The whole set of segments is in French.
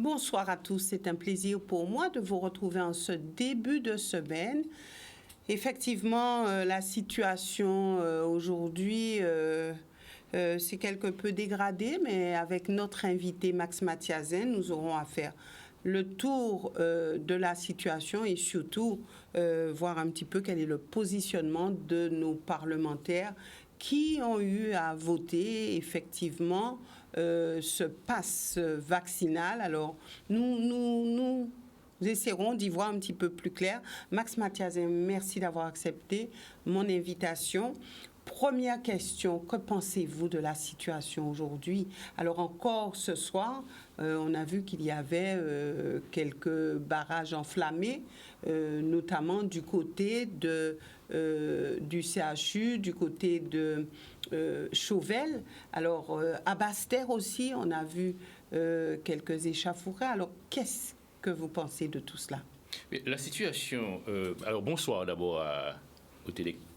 Bonsoir à tous, c'est un plaisir pour moi de vous retrouver en ce début de semaine. Effectivement, la situation aujourd'hui, c'est quelque peu dégradé, mais avec notre invité Max Mathiasen, nous aurons à faire le tour de la situation et surtout voir un petit peu quel est le positionnement de nos parlementaires qui ont eu à voter effectivement ce pass vaccinal. Alors, nous essaierons d'y voir un petit peu plus clair. Max Mathiasen, merci d'avoir accepté mon invitation. Première question, que pensez-vous de la situation aujourd'hui? Alors encore ce soir, on a vu qu'il y avait quelques barrages enflammés, notamment du côté du CHU, du côté de Chauvel. Alors à Basse-Terre aussi, on a vu quelques échauffourées. Alors qu'est-ce que vous pensez de tout cela? La situation... alors bonsoir d'abord aux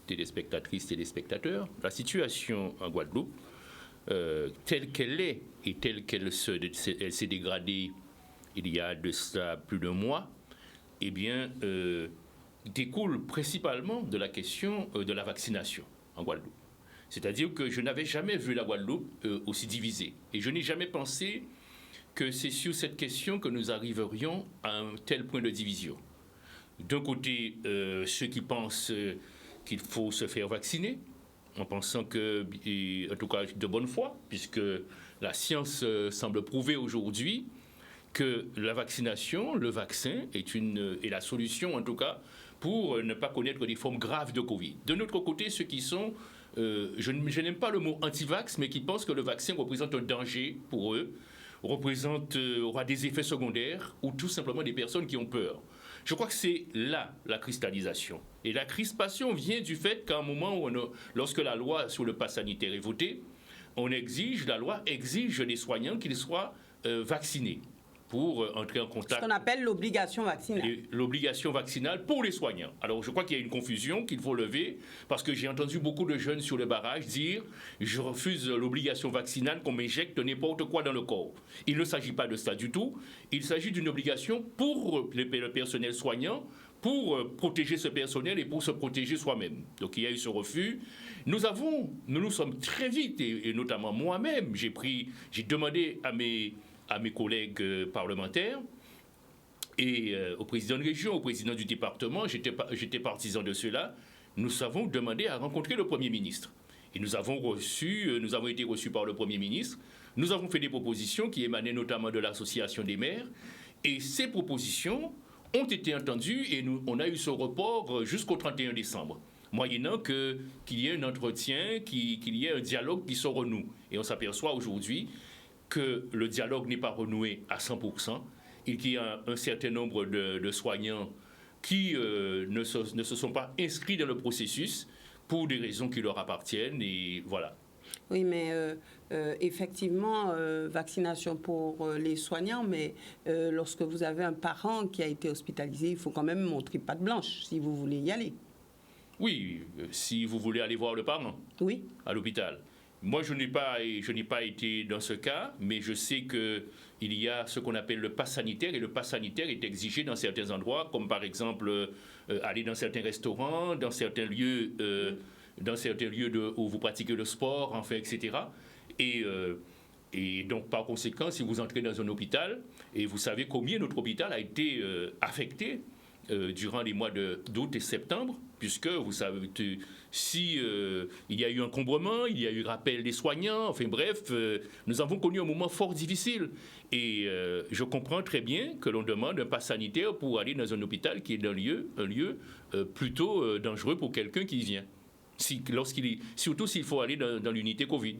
téléspectatrices, téléspectateurs. La situation en Guadeloupe, telle qu'elle est et telle qu'elle s'est dégradée il y a de cela plus d'un mois, eh bien, découle principalement de la question de la vaccination en Guadeloupe. C'est-à-dire que je n'avais jamais vu la Guadeloupe aussi divisée. Et je n'ai jamais pensé que c'est sur cette question que nous arriverions à un tel point de division. D'un côté, ceux qui pensent qu'il faut se faire vacciner, en pensant que, en tout cas de bonne foi, puisque la science semble prouver aujourd'hui que la vaccination, le vaccin, est la solution, en tout cas, pour ne pas connaître des formes graves de Covid. De notre côté, ceux qui sont, je n'aime pas le mot anti-vax, mais qui pensent que le vaccin représente un danger pour eux, aura des effets secondaires, ou tout simplement des personnes qui ont peur. Je crois que c'est là la cristallisation. Et la crispation vient du fait qu'à un moment où lorsque la loi sur le pass sanitaire est votée, la loi exige des soignants qu'ils soient vaccinés pour entrer en contact. Ce qu'on appelle l'obligation vaccinale. L'obligation vaccinale pour les soignants. Alors je crois qu'il y a une confusion qu'il faut lever, parce que j'ai entendu beaucoup de jeunes sur le barrage dire « je refuse l'obligation vaccinale qu'on m'injecte n'importe quoi dans le corps ». Il ne s'agit pas de ça du tout, il s'agit d'une obligation pour le personnel soignant, pour protéger ce personnel et pour se protéger soi-même. Donc il y a eu ce refus. Nous nous sommes très vite, et notamment moi-même, j'ai demandé à mes collègues parlementaires et au président de région, au président du département, j'étais partisan de cela. Nous avons demandé à rencontrer le Premier ministre. Et nous avons été reçus par le Premier ministre. Nous avons fait des propositions qui émanaient notamment de l'Association des maires. Et ces propositions ont été entendues et on a eu ce report jusqu'au 31 décembre. Moyennant qu'il y ait un entretien, qu'il y ait un dialogue qui se renoue. Et on s'aperçoit aujourd'hui que le dialogue n'est pas renoué à 100% et qu'il y a un certain nombre de soignants qui ne se sont pas inscrits dans le processus pour des raisons qui leur appartiennent, et voilà. Oui, mais effectivement, vaccination pour les soignants, mais lorsque vous avez un parent qui a été hospitalisé, il faut quand même montrer patte blanche si vous voulez y aller. Oui, si vous voulez aller voir le parent. Oui. À l'hôpital. Moi, je n'ai pas été dans ce cas, mais je sais qu'il y a ce qu'on appelle le pass sanitaire, et le pass sanitaire est exigé dans certains endroits, comme par exemple aller dans certains restaurants, dans certains lieux, où vous pratiquez le sport, enfin, etc. Et donc, par conséquent, si vous entrez dans un hôpital, et vous savez combien notre hôpital a été affecté durant les mois d'août et septembre, puisque vous savez, il y a eu encombrement, il y a eu rappel des soignants, enfin bref, nous avons connu un moment fort difficile. Et je comprends très bien que l'on demande un pass sanitaire pour aller dans un hôpital qui est un lieu plutôt dangereux pour quelqu'un qui y vient. Surtout s'il faut aller dans l'unité Covid.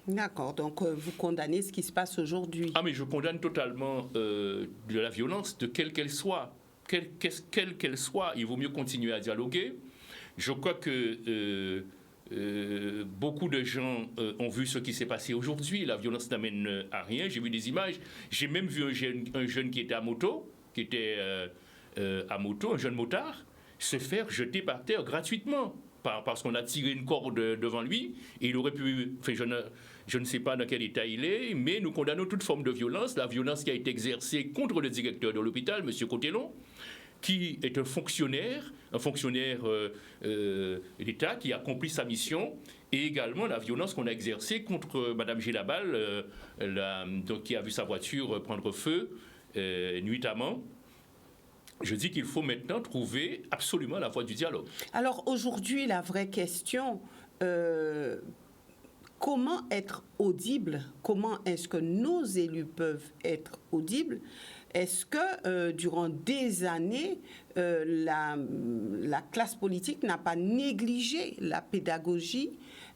D'accord, donc vous condamnez ce qui se passe aujourd'hui. Ah, mais je condamne totalement de la violence, de quelle qu'elle soit. Quelle qu'elle soit, il vaut mieux continuer à dialoguer. Je crois que beaucoup de gens ont vu ce qui s'est passé aujourd'hui. La violence n'amène à rien. J'ai vu des images. J'ai même vu un jeune qui était à moto, un jeune motard, se faire jeter par terre gratuitement. parce qu'on a tiré une corde devant lui, et il aurait pu... Enfin, je ne sais pas dans quel état il est, mais nous condamnons toute forme de violence, la violence qui a été exercée contre le directeur de l'hôpital, M. Cotellon, qui est un fonctionnaire d'État qui a accompli sa mission, et également la violence qu'on a exercée contre Mme Gélabal, donc, qui a vu sa voiture prendre feu nuitamment. Je dis qu'il faut maintenant trouver absolument la voie du dialogue. Alors aujourd'hui, la vraie question, comment être audible? Comment est-ce que nos élus peuvent être audibles? Est-ce que durant des années, la classe politique n'a pas négligé la pédagogie,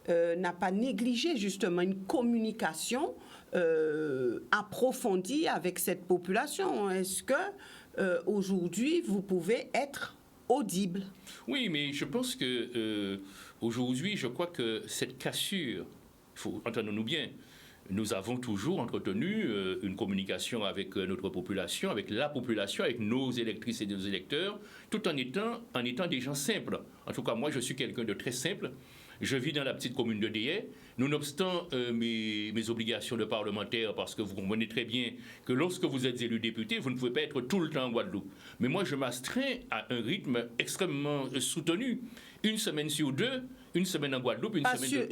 n'a pas négligé justement une communication approfondie avec cette population? Est-ce que aujourd'hui, vous pouvez être audible? Oui, mais je pense que aujourd'hui, je crois que cette cassure, entendons-nous bien, nous avons toujours entretenu une communication avec notre population, avec la population, avec nos électrices et nos électeurs, tout en étant des gens simples. En tout cas, moi, je suis quelqu'un de très simple. Je vis dans la petite commune de Déhay. Nonobstant mes obligations de parlementaire, parce que vous comprenez très bien que lorsque vous êtes élu député, vous ne pouvez pas être tout le temps en Guadeloupe. Mais moi, je m'astreins à un rythme extrêmement soutenu. Une semaine sur deux, une semaine en Guadeloupe,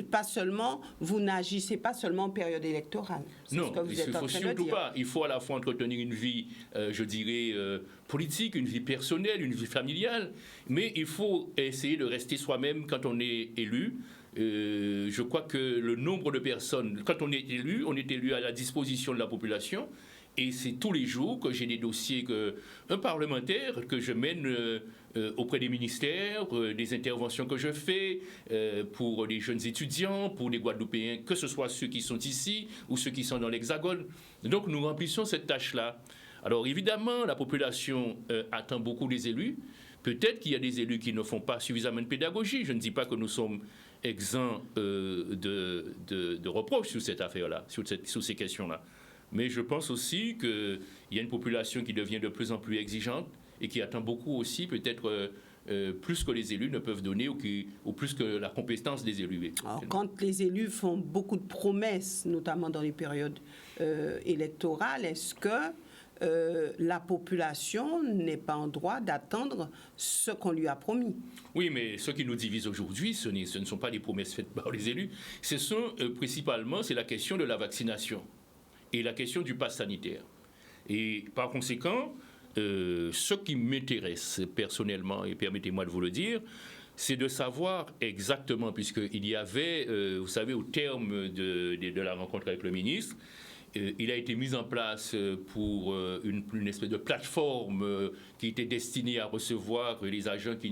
pas seulement, vous n'agissez pas seulement en période électorale. Non, il ne faut surtout pas. Il faut à la fois entretenir une vie, je dirais, politique, une vie personnelle, une vie familiale, mais il faut essayer de rester soi-même quand on est élu. Je crois que le nombre de personnes, quand on est élu à la disposition de la population. Et c'est tous les jours que j'ai des dossiers, un parlementaire que je mène auprès des ministères, des interventions que je fais pour les jeunes étudiants, pour les Guadeloupéens, que ce soit ceux qui sont ici ou ceux qui sont dans l'Hexagone. Donc nous remplissons cette tâche-là. Alors évidemment, la population attend beaucoup des élus. Peut-être qu'il y a des élus qui ne font pas suffisamment de pédagogie. Je ne dis pas que nous sommes exempts de reproches sur cette affaire-là, sur ces questions-là. Mais je pense aussi qu'il y a une population qui devient de plus en plus exigeante et qui attend beaucoup aussi, peut-être plus que les élus ne peuvent donner ou plus que la compétence des élus. Alors, quand les élus font beaucoup de promesses, notamment dans les périodes électorales, est-ce que la population n'est pas en droit d'attendre ce qu'on lui a promis? Oui, mais ce qui nous divise aujourd'hui, ce ne sont pas les promesses faites par les élus, ce sont principalement, c'est la question de la vaccination et la question du pass sanitaire. Et par conséquent, ce qui m'intéresse personnellement, et permettez-moi de vous le dire, c'est de savoir exactement, puisqu'il y avait, vous savez, au terme de la rencontre avec le ministre, il a été mis en place pour une espèce de plateforme qui était destinée à recevoir les agents qui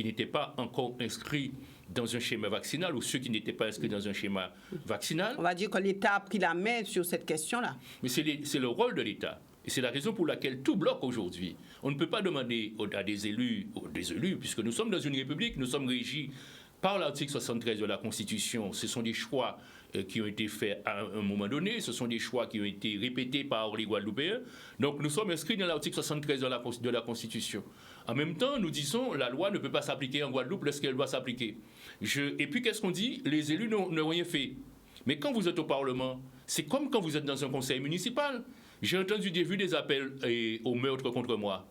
n'étaient pas encore inscrits dans un schéma vaccinal ou ceux qui n'étaient pas inscrits dans un schéma vaccinal. On va dire que l'État a pris la main sur cette question-là. Mais c'est le rôle de l'État. Et c'est la raison pour laquelle tout bloque aujourd'hui. On ne peut pas demander à des élus, puisque nous sommes dans une république, nous sommes régis par l'article 73 de la Constitution. Ce sont des choix qui ont été faits à un moment donné, ce sont des choix qui ont été répétés par les Guadeloupéens. Donc nous sommes inscrits dans l'article 73 de la Constitution. En même temps, nous disons la loi ne peut pas s'appliquer en Guadeloupe lorsqu'elle doit s'appliquer. Et puis qu'est-ce qu'on dit? Les élus n'ont rien fait. Mais quand vous êtes au Parlement, c'est comme quand vous êtes dans un conseil municipal. J'ai vu des appels au meurtre contre moi,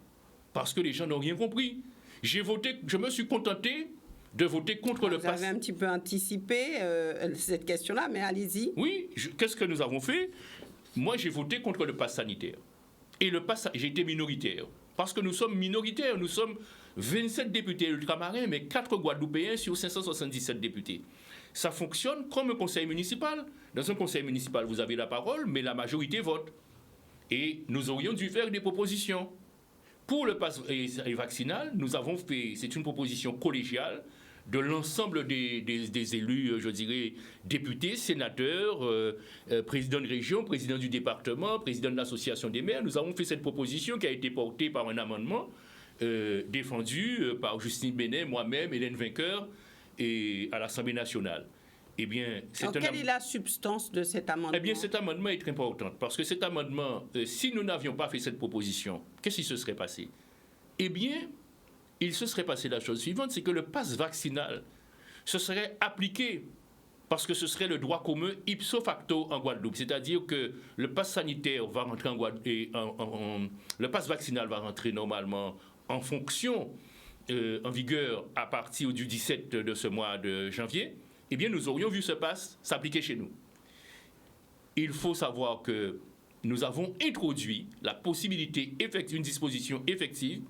parce que les gens n'ont rien compris. Je me suis contenté de voter contre le pass. Vous avez un petit peu anticipé cette question-là, mais allez-y. Oui, qu'est-ce que nous avons fait? Moi, j'ai voté contre le pass sanitaire. Et j'ai été minoritaire. Parce que nous sommes minoritaires. Nous sommes 27 députés ultramarins, mais 4 Guadeloupéens sur 577 députés. Ça fonctionne comme un conseil municipal. Dans un conseil municipal, vous avez la parole, mais la majorité vote. Et nous aurions dû faire des propositions. Pour le pass vaccinal, nous avons fait, c'est une proposition collégiale de l'ensemble des élus, je dirais, députés, sénateurs, présidents de région, présidents du département, présidents de l'association des maires. Nous avons fait cette proposition qui a été portée par un amendement défendu par Justine Benet, moi-même, Hélène Vainqueur, et à l'Assemblée nationale. Eh bien, quelle est la substance de cet amendement? Eh bien, cet amendement est très important, parce que cet amendement, si nous n'avions pas fait cette proposition, qu'est-ce qui se serait passé? Eh bien, il se serait passé la chose suivante, c'est que le pass vaccinal ce serait appliqué parce que ce serait le droit commun ipso facto en Guadeloupe. C'est-à-dire que le pass sanitaire va rentrer en Guadeloupe et le pass vaccinal va rentrer normalement en fonction, en vigueur à partir du 17 de ce mois de janvier. Eh bien, nous aurions vu ce pass s'appliquer chez nous. Il faut savoir que nous avons introduit la possibilité, une disposition effective,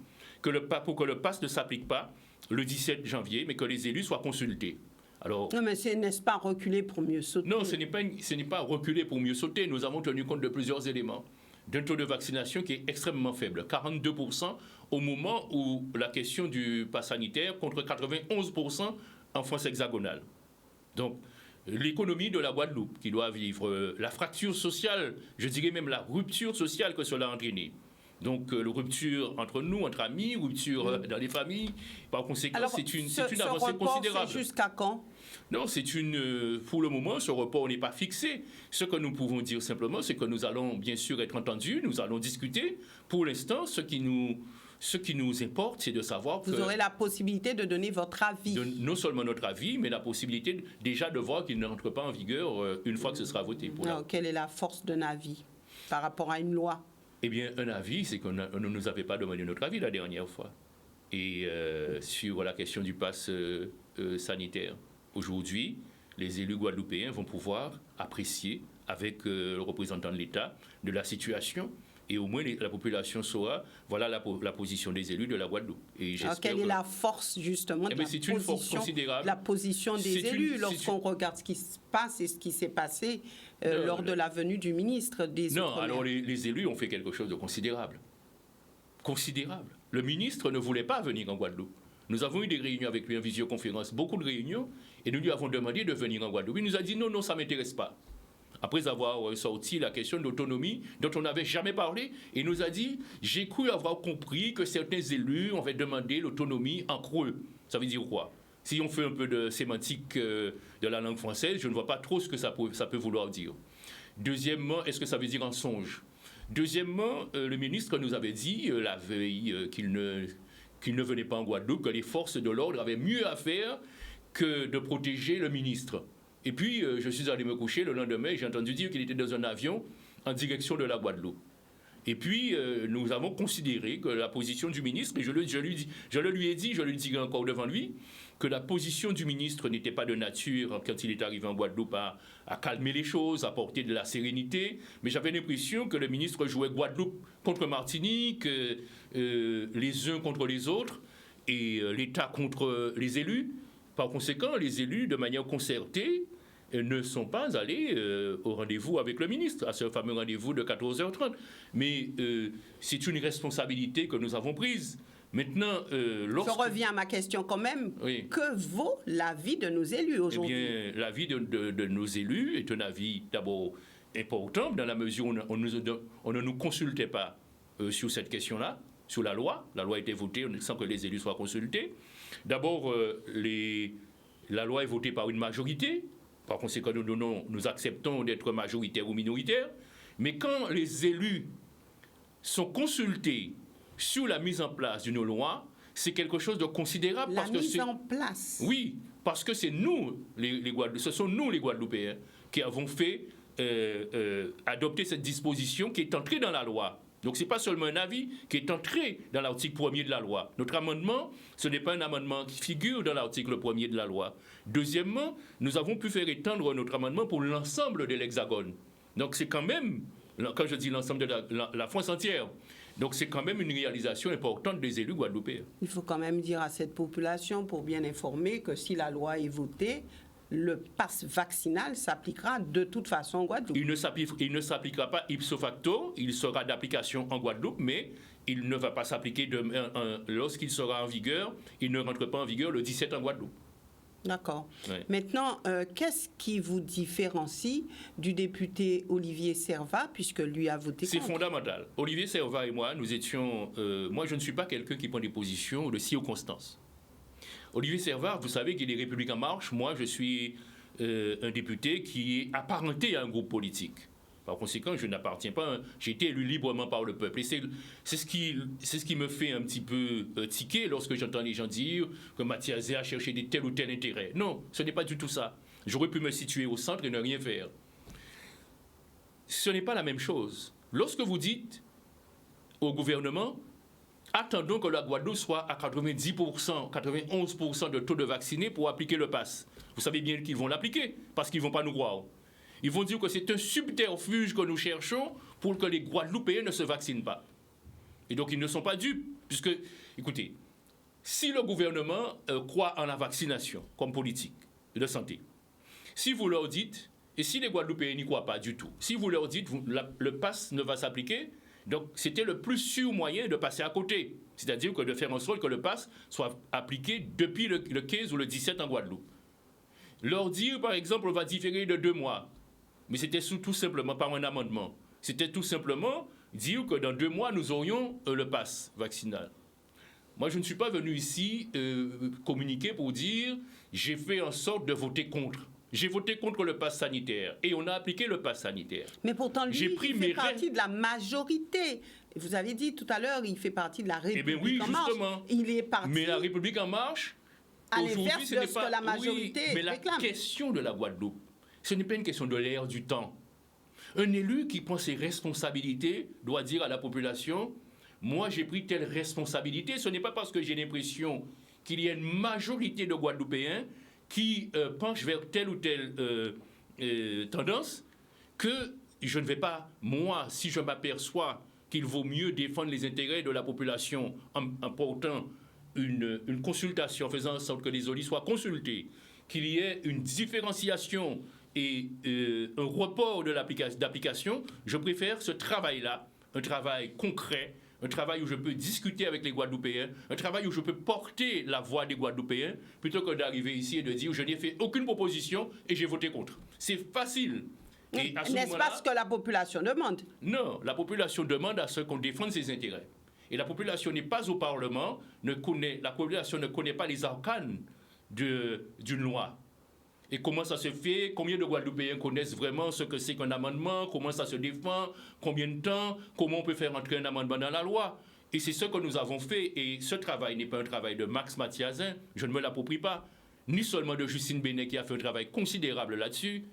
pour que le pass ne s'applique pas le 17 janvier, mais que les élus soient consultés. Alors, non, mais n'est-ce pas reculer pour mieux sauter? Non, ce n'est pas reculer pour mieux sauter. Nous avons tenu compte de plusieurs éléments. D'un taux de vaccination qui est extrêmement faible, 42% au moment où la question du pass sanitaire, contre 91% en France hexagonale. Donc, l'économie de la Guadeloupe qui doit vivre, la fracture sociale, je dirais même la rupture sociale que cela a entraîné. Donc, rupture entre nous, entre amis, rupture dans les familles. Par conséquent, c'est une avancée considérable. C'est jusqu'à quand? Non, pour le moment, ce report n'est pas fixé. Ce que nous pouvons dire simplement, c'est que nous allons bien sûr être entendus, nous allons discuter. Pour l'instant, ce qui nous importe, c'est de savoir Vous aurez la possibilité de donner votre avis. Non seulement notre avis, mais la possibilité déjà de voir qu'il n'entre pas en vigueur une fois que ce sera voté. Quelle est la force d'un avis par rapport à une loi? Eh bien, un avis, c'est qu'on ne nous avait pas demandé notre avis la dernière fois. Et sur la question du pass sanitaire. Aujourd'hui, les élus guadeloupéens vont pouvoir apprécier avec le représentant de l'État de la situation. Et au moins, la population saura, voilà la position des élus de la Guadeloupe. Et alors, quelle est la force, justement, de la position des élus lorsqu'on regarde ce qui se passe et ce qui s'est passé lors de la venue du ministre des Outre-mer? Non, alors les élus ont fait quelque chose de considérable. Considérable. Le ministre ne voulait pas venir en Guadeloupe. Nous avons eu des réunions avec lui en visioconférence, beaucoup de réunions, et nous lui avons demandé de venir en Guadeloupe. Il nous a dit non, ça ne m'intéresse pas. Après avoir sorti la question de l'autonomie dont on n'avait jamais parlé, il nous a dit « J'ai cru avoir compris que certains élus avaient demandé l'autonomie en creux ». Ça veut dire quoi? Si on fait un peu de sémantique de la langue française, je ne vois pas trop ce que ça peut vouloir dire. Deuxièmement, est-ce que ça veut dire en songe? Deuxièmement, le ministre nous avait dit la veille qu'il ne venait pas en Guadeloupe, que les forces de l'ordre avaient mieux à faire que de protéger le ministre. Et puis, je suis allé me coucher le lendemain et j'ai entendu dire qu'il était dans un avion en direction de la Guadeloupe. Et puis, nous avons considéré que la position du ministre, et je le lui ai dit, je le dirai encore devant lui, que la position du ministre n'était pas de nature, quand il est arrivé en Guadeloupe, à calmer les choses, à apporter de la sérénité. Mais j'avais l'impression que le ministre jouait Guadeloupe contre Martinique, les uns contre les autres, et l'État contre les élus. Par conséquent, les élus, de manière concertée, ne sont pas allés au rendez-vous avec le ministre, à ce fameux rendez-vous de 14h30. Mais c'est une responsabilité que nous avons prise. Maintenant, Je reviens à ma question quand même. Oui. Que vaut l'avis de nos élus aujourd'hui? Eh bien, l'avis de nos élus est un avis d'abord important, dans la mesure où on ne nous consultait pas sur cette question-là, sur la loi. La loi a été votée sans que les élus soient consultés. D'abord, la loi est votée par une majorité. Par conséquent, nous acceptons d'être majoritaires ou minoritaires. Mais quand les élus sont consultés sur la mise en place d'une loi, c'est quelque chose de considérable. La mise en place? Oui, parce que c'est nous, ce sont nous les Guadeloupéens, qui avons fait adopter cette disposition qui est entrée dans la loi. Donc ce n'est pas seulement un avis qui est entré dans l'article 1er de la loi. Notre amendement, ce n'est pas un amendement qui figure dans l'article 1er de la loi. Deuxièmement, nous avons pu faire étendre notre amendement pour l'ensemble de l'Hexagone. Donc c'est quand même, quand je dis l'ensemble de la France entière, donc c'est quand même une réalisation importante des élus guadeloupéens. Il faut quand même dire à cette population, pour bien informer, que si la loi est votée, le pass vaccinal s'appliquera de toute façon en Guadeloupe. Il ne s'appliquera pas ipso facto, il sera d'application en Guadeloupe, mais il ne va pas s'appliquer lorsqu'il sera en vigueur, il ne rentre pas en vigueur le 17 en Guadeloupe. D'accord. Ouais. Maintenant, qu'est-ce qui vous différencie du député Olivier Servat, puisque lui a voté contre? C'est fondamental. Olivier Servat et moi, nous étions... moi, je ne suis pas quelqu'un qui prend des positions de circonstances. Olivier Servat, vous savez qu'il est République en marche. Moi, je suis un député qui est apparenté à un groupe politique. Par conséquent, je n'appartiens pas, j'ai été élu librement par le peuple. Et c'est ce qui me fait un petit peu tiquer lorsque j'entends les gens dire que Mathias Zé a cherché tel ou tel intérêt. Non, ce n'est pas du tout ça. J'aurais pu me situer au centre et ne rien faire. Ce n'est pas la même chose. Lorsque vous dites au gouvernement, attendons que la Guadeloupe soit à 90%, 91% de taux de vaccinés pour appliquer le pass. Vous savez bien qu'ils vont l'appliquer, parce qu'ils ne vont pas nous croire. Ils vont dire que c'est un subterfuge que nous cherchons pour que les Guadeloupéens ne se vaccinent pas. Et donc ils ne sont pas dupes, puisque, écoutez, si le gouvernement croit en la vaccination comme politique de santé, si vous leur dites, et si les Guadeloupéens n'y croient pas du tout, si vous leur dites le pass ne va s'appliquer, donc c'était le plus sûr moyen de passer à côté. C'est-à-dire que de faire en sorte que le pass soit appliqué depuis le 15 ou le 17 en Guadeloupe. Leur dire, par exemple, on va différer de 2 mois. Mais c'était tout simplement par un amendement. C'était tout simplement dire que dans 2 mois, nous aurions le pass vaccinal. Moi, je ne suis pas venu ici communiquer pour dire j'ai fait en sorte de voter contre. J'ai voté contre le pass sanitaire et on a appliqué le pass sanitaire. Mais pourtant, lui, il fait partie de la majorité. Vous avez dit tout à l'heure, il fait partie de la République en marche. Il est parti. Mais la République en marche, à l'inverse de ce que la majorité mais la question de la Guadeloupe, ce n'est pas une question de l'air du temps. Un élu qui prend ses responsabilités doit dire à la population, moi j'ai pris telle responsabilité. Ce n'est pas parce que j'ai l'impression qu'il y a une majorité de Guadeloupéens qui penchent vers telle ou telle tendance que je ne vais pas, moi, si je m'aperçois qu'il vaut mieux défendre les intérêts de la population en portant une consultation, en faisant en sorte que les OLI soient consultés, qu'il y ait une différenciation et un report de d'application, je préfère ce travail-là, un travail concret, un travail où je peux discuter avec les Guadeloupéens, un travail où je peux porter la voix des Guadeloupéens, plutôt que d'arriver ici et de dire je n'ai fait aucune proposition et j'ai voté contre. C'est facile. N'est-ce pas ce que la population demande? Non, la population demande à ce qu'on défende ses intérêts. Et la population n'est pas au Parlement, la population ne connaît pas les arcanes d'une loi. Et comment ça se fait? Combien de Guadeloupéens connaissent vraiment ce que c'est qu'un amendement? Comment ça se défend? Combien de temps? Comment on peut faire entrer un amendement dans la loi? Et c'est ce que nous avons fait. Et ce travail n'est pas un travail de Max Mathiasin, je ne me l'approprie pas, ni seulement de Justine Benet qui a fait un travail considérable là-dessus.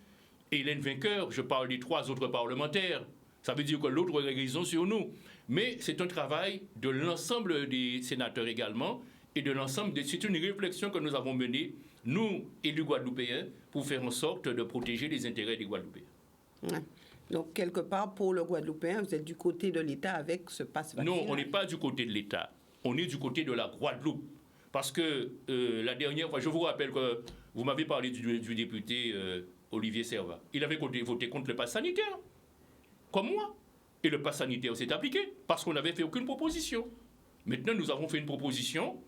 Et Hélène Vainqueur, je parle des 3 autres parlementaires. Ça veut dire que l'autre aurait raison sur nous. Mais c'est un travail de l'ensemble des sénateurs également. Et de l'ensemble, c'est une réflexion que nous avons menée, nous, élus guadeloupéens, pour faire en sorte de protéger les intérêts des Guadeloupéens. Ouais. Donc, quelque part, pour le Guadeloupéen, vous êtes du côté de l'État avec ce passe vaccinal? Non, on n'est pas du côté de l'État. On est du côté de la Guadeloupe. Parce que la dernière fois, je vous rappelle que vous m'avez parlé du député Olivier Servat. Il avait voté contre le pass sanitaire, comme moi. Et le pass sanitaire s'est appliqué, parce qu'on n'avait fait aucune proposition. Maintenant, nous avons fait une proposition.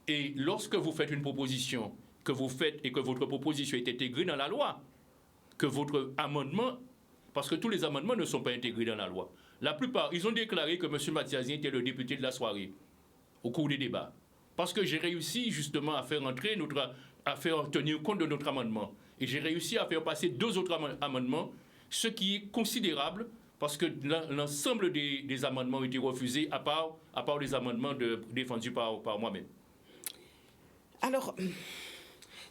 Et lorsque vous faites une proposition, que vous faites et que votre proposition est intégrée dans la loi, que votre amendement, parce que tous les amendements ne sont pas intégrés dans la loi. La plupart, ils ont déclaré que M. Mathiasien était le député de la soirée, au cours des débats. Parce que j'ai réussi justement à faire entrer à faire tenir compte de notre amendement. Et j'ai réussi à faire passer 2 autres amendements, ce qui est considérable, parce que l'ensemble des amendements ont été refusés, à part les amendements défendus par moi-même. Alors,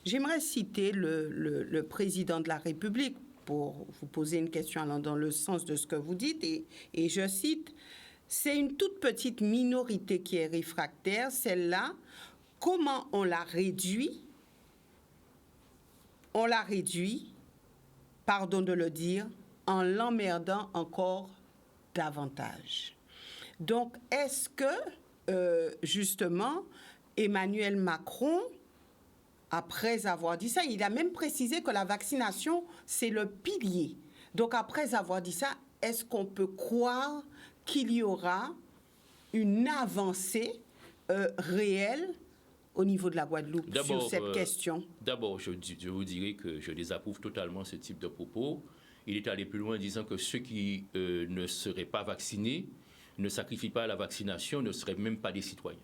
j'aimerais citer le président de la République pour vous poser une question allant dans le sens de ce que vous dites, et je cite, « C'est une toute petite minorité qui est réfractaire, celle-là, comment on la réduit? On la réduit, pardon de le dire, en l'emmerdant encore davantage. » Donc, est-ce que, justement, Emmanuel Macron, après avoir dit ça, il a même précisé que la vaccination, c'est le pilier. Donc, après avoir dit ça, est-ce qu'on peut croire qu'il y aura une avancée réelle au niveau de la Guadeloupe sur cette question? D'abord, je vous dirais que je désapprouve totalement ce type de propos. Il est allé plus loin en disant que ceux qui ne seraient pas vaccinés, ne sacrifient pas la vaccination, ne seraient même pas des citoyens.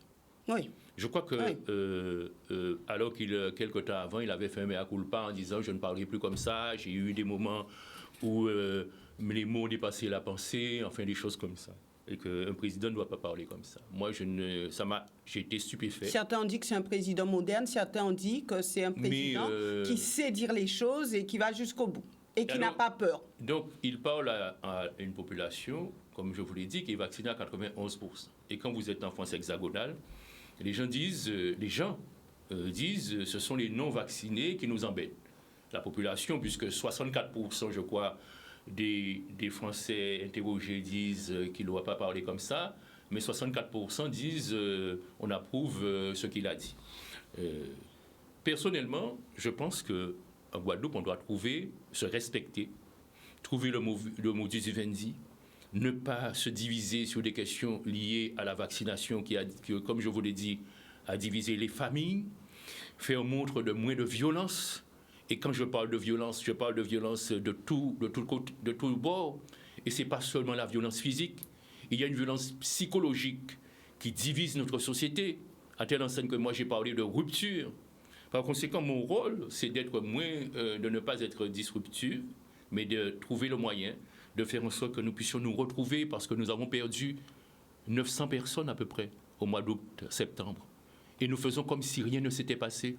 Oui. Je crois que, oui. Alors quelque temps avant, il avait fait un mea culpa en disant « je ne parlerai plus comme ça », j'ai eu des moments où les mots ont dépassé la pensée, enfin des choses comme ça. Et qu'un président ne doit pas parler comme ça. Moi, j'ai été stupéfait. Certains ont dit que c'est un président moderne, certains ont dit que c'est un président qui sait dire les choses et qui va jusqu'au bout et qui n'a pas peur. Donc, il parle à une population, comme je vous l'ai dit, qui est vaccinée à 91%. Et quand vous êtes en France hexagonale, les gens disent, ce sont les non-vaccinés qui nous embêtent. La population, puisque 64%, je crois, des Français interrogés disent qu'il ne doit pas parler comme ça, mais 64% disent on approuve ce qu'il a dit. Personnellement, je pense qu'en Guadeloupe, on doit se respecter, trouver le modus vivendi, ne pas se diviser sur des questions liées à la vaccination qui, comme je vous l'ai dit, a divisé les familles, faire montre de moins de violence. Et quand je parle de violence de tout bord. Et ce n'est pas seulement la violence physique. Il y a une violence psychologique qui divise notre société. À telle enseigne que moi, j'ai parlé de rupture. Par conséquent, mon rôle, c'est d'être de ne pas être disruptif, mais de trouver le moyen de faire en sorte que nous puissions nous retrouver, parce que nous avons perdu 900 personnes à peu près au mois d'août-septembre. Et nous faisons comme si rien ne s'était passé.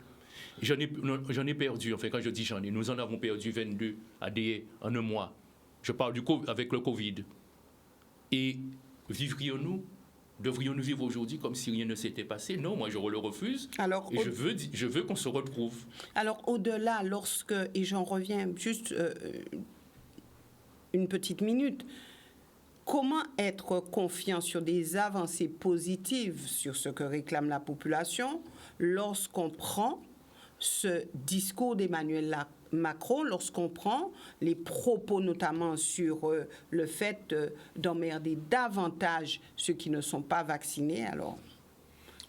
J'en ai perdu, enfin quand je dis nous en avons perdu 22 en un mois. Je parle avec le Covid. Et devrions-nous vivre aujourd'hui comme si rien ne s'était passé? Non, moi je le refuse. Alors, et je veux qu'on se retrouve. Alors au-delà, et j'en reviens juste une petite minute, comment être confiant sur des avancées positives sur ce que réclame la population lorsqu'on prend ce discours d'Emmanuel Macron, lorsqu'on prend les propos notamment sur le fait d'emmerder davantage ceux qui ne sont pas vaccinés? Alors,